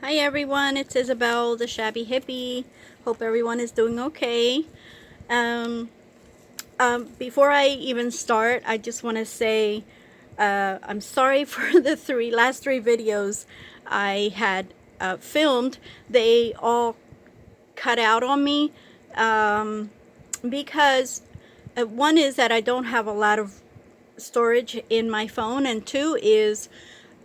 Hi everyone, it's Isabel, the Shabby Hippie. Hope everyone is doing okay. Um, Before I even start, I just want to say I'm sorry for the last three videos I had filmed. They all cut out on me because one is that I don't have a lot of storage in my phone, and two is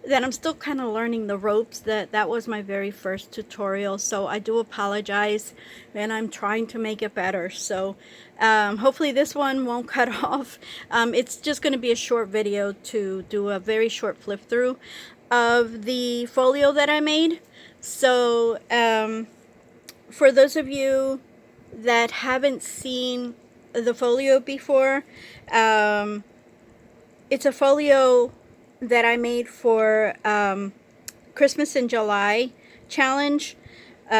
that I'm still kind of learning the ropes. That was my very first tutorial, so I do apologize, and I'm trying to make it better. So hopefully this one won't cut off. It's just going to be a short video to do a very short flip through of the folio that I made. So for those of you that haven't seen the folio before, um, it's a folio that I made for Christmas in July challenge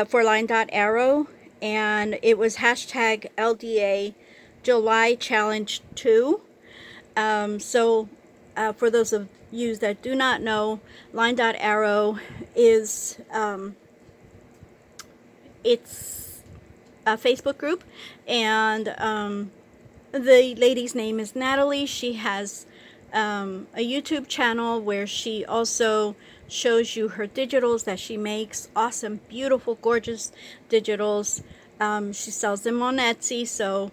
for Line Dot Arrow, and it was hashtag LDA July Challenge 2. For those of you that do not know, Line Dot Arrow is it's a Facebook group, and the lady's name is Natalie. She has a YouTube channel where she also shows you her digitals that she makes. Awesome, beautiful, gorgeous digitals. She sells them on Etsy, so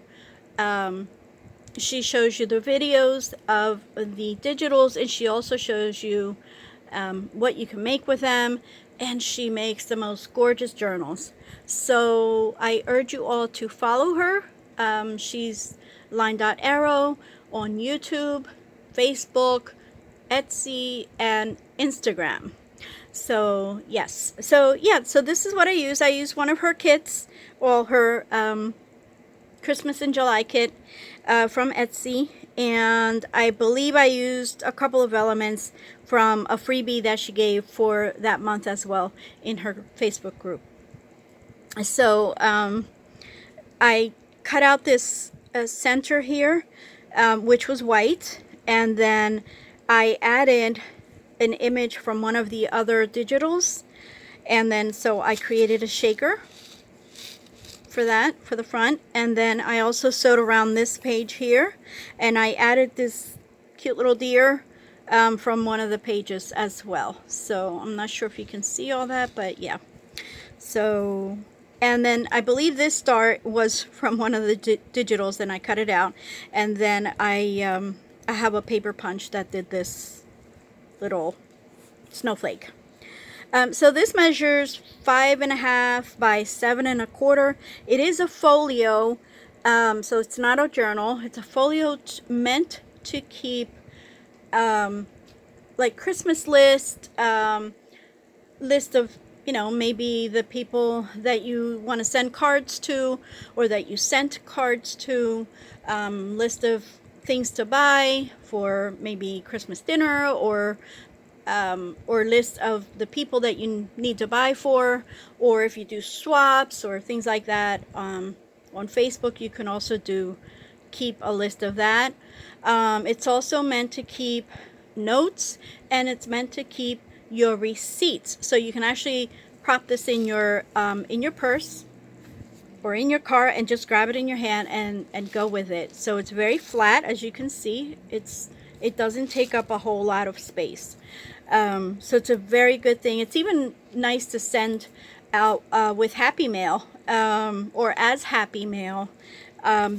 she shows you the videos of the digitals, and she also shows you what you can make with them, and she makes the most gorgeous journals. So I urge you all to follow her. She's Line Dot Arrow on YouTube, Facebook, Etsy, and Instagram. So yes, so yeah, so this is what I use. I use one of her kits, well, her Christmas in July kit from Etsy, and I believe I used a couple of elements from a freebie that she gave for that month as well in her Facebook group. So I cut out this center here, which was white, and then I added an image from one of the other digitals, and then so I created a shaker for that, for the front, and then I also sewed around this page here, and I added this cute little deer from one of the pages as well. So I'm not sure if you can see all that, but yeah. So, and then I believe this star was from one of the digitals, and I cut it out, and then I have a paper punch that did this little snowflake. So this measures 5.5 by 7.25. It is a folio, so it's not a journal. It's a folio meant to keep like Christmas list, list of, you know, maybe the people that you want to send cards to, or that you sent cards to, list of things to buy for maybe Christmas dinner, or list of the people that you need to buy for, or if you do swaps or things like that on Facebook, you can also keep a list of that. It's also meant to keep notes, and it's meant to keep your receipts, so you can actually prop this in your purse or in your car and just grab it in your hand and go with it. So it's very flat, as you can see. It doesn't take up a whole lot of space. So it's a very good thing. It's even nice to send out with Happy Mail, or as Happy Mail,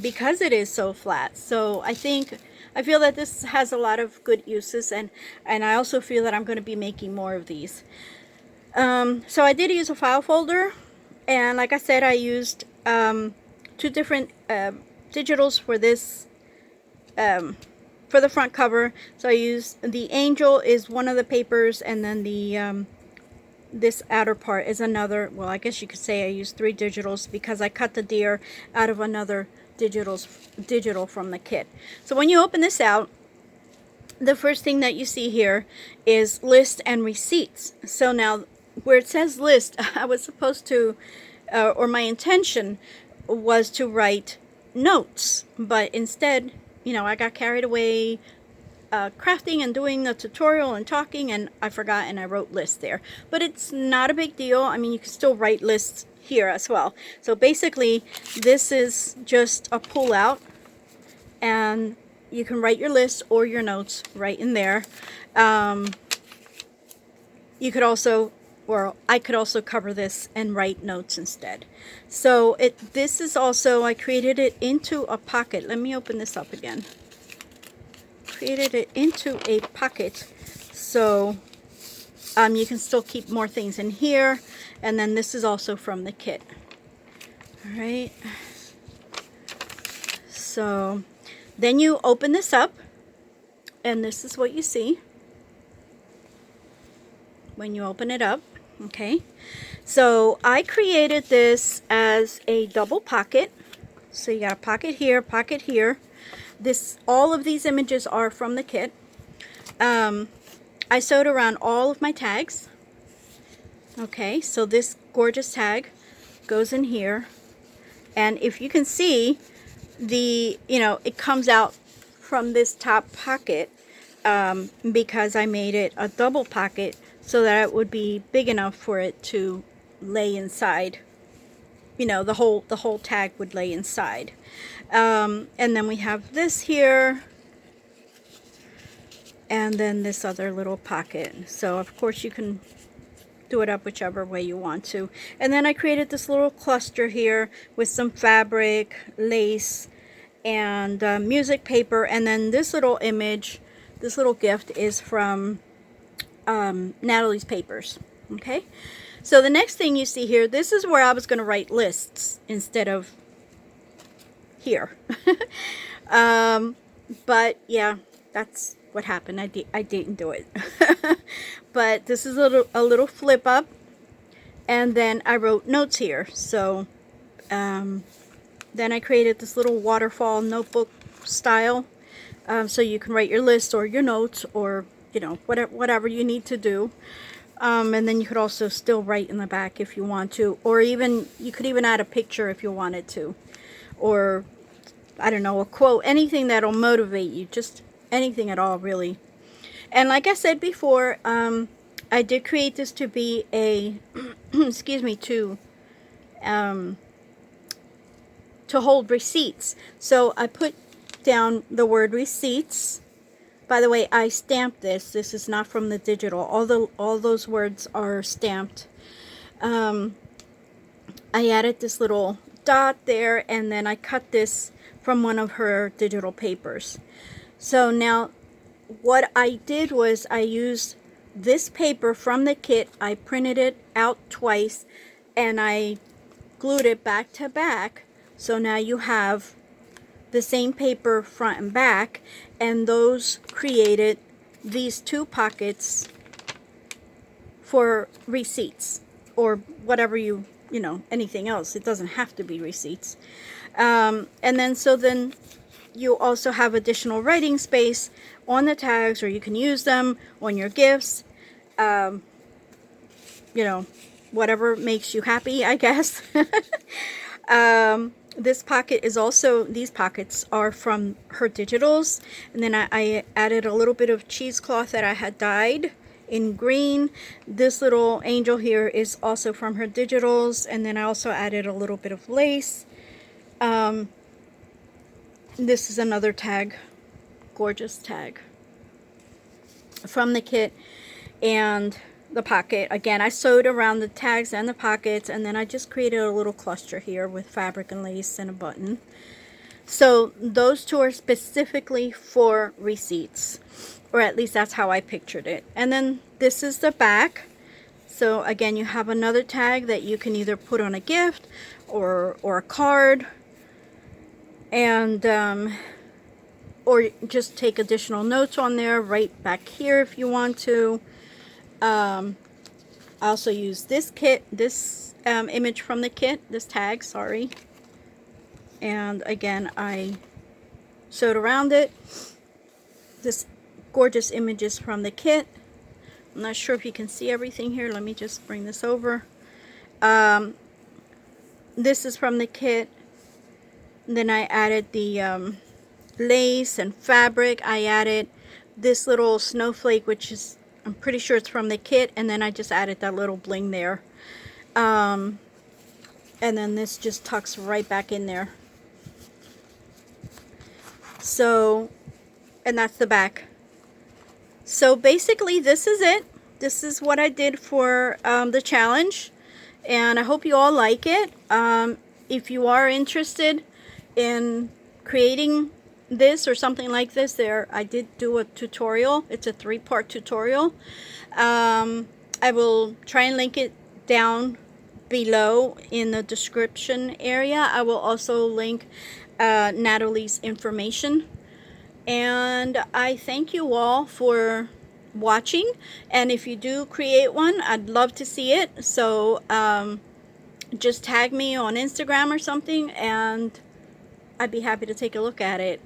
because it is so flat. So I feel that this has a lot of good uses, and I also feel that I'm going to be making more of these. So I did use a file folder, and like I said, I used two different digitals for this, for the front cover. So I used the angel is one of the papers, and then the this outer part is another. Well, I guess you could say I used 3 digitals because I cut the deer out of another digital from the kit. So when you open this out, the first thing that you see here is list and receipts. So now where it says list, I was supposed to, or my intention was to write notes, but instead, you know, I got carried away crafting and doing the tutorial and talking, and I forgot and I wrote lists there. But it's not a big deal. I mean, you can still write lists here as well. So basically, this is just a pull out, and you can write your list or your notes right in there. You could also, or I could also cover this and write notes instead. So this is also, I created it into a pocket. Let me open this up again. Created it into a pocket, so you can still keep more things in here. And then this is also from the kit. All right. So then you open this up, and this is what you see when you open it up. Okay, so I created this as a double pocket. So you got a pocket here. All of these images are from the kit. I sewed around all of my tags. Okay, so this gorgeous tag goes in here, and if you can see, it comes out from this top pocket, because I made it a double pocket so that it would be big enough for it to lay inside. The whole tag would lay inside. And then we have this here, and then this other little pocket. So of course you can do it up whichever way you want to. And then I created this little cluster here with some fabric, lace, and music paper. And then this little image, this little gift is from Natalie's papers. Okay, so the next thing you see here, this is where I was going to write lists instead of here. But yeah, that's what happened. I didn't do it. But this is a little flip up, and then I wrote notes here. So then I created this little waterfall notebook style, so you can write your list or your notes, or whatever you need to do. And then you could also still write in the back if you want to, or even you could even add a picture if you wanted to, or I don't know, a quote, anything that'll motivate you, just anything at all, really. And like I said before, I did create this to be a excuse me, to hold receipts. So I put down the word receipts. By the way, I stamped this. This is not from the digital. All those words are stamped. I added this little dot there, and then I cut this from one of her digital papers. So now what I did was I used this paper from the kit. I printed it out twice, and I glued it back to back. So now you have the same paper front and back, and those created these two pockets for receipts, or whatever anything else. It doesn't have to be receipts. And then you also have additional writing space on the tags, or you can use them on your gifts. Whatever makes you happy, I guess. This pocket is also, these pockets are from her digitals. And then I added a little bit of cheesecloth that I had dyed in green. This little angel here is also from her digitals. And then I also added a little bit of lace. This is another tag, gorgeous tag from the kit. And the pocket, again, I sewed around the tags and the pockets, and then I just created a little cluster here with fabric and lace and a button. So those two are specifically for receipts, or at least that's how I pictured it. And then this is the back. So again, you have another tag that you can either put on a gift or a card, and or just take additional notes on there, right back here if you want to. I also use this image from the kit, this tag, sorry. And again, I sewed around it. This gorgeous image is from the kit. I'm not sure if you can see everything here. Let me just bring this over. This is from the kit. And then I added the lace and fabric. I added this little snowflake, which is, I'm pretty sure it's from the kit, and then I just added that little bling there. And then this just tucks right back in there. So, and that's the back. So basically this is it. This is what I did for the challenge, and I hope you all like it. If you are interested in creating this or something like this, I did do a tutorial. It's a 3-part tutorial. I will try and link it down below in the description area. I will also link Natalie's information. And I thank you all for watching, and if you do create one, I'd love to see it. So just tag me on Instagram or something, and I'd be happy to take a look at it.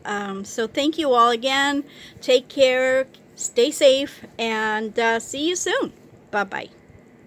So thank you all again. Take care, stay safe, and see you soon. Bye bye.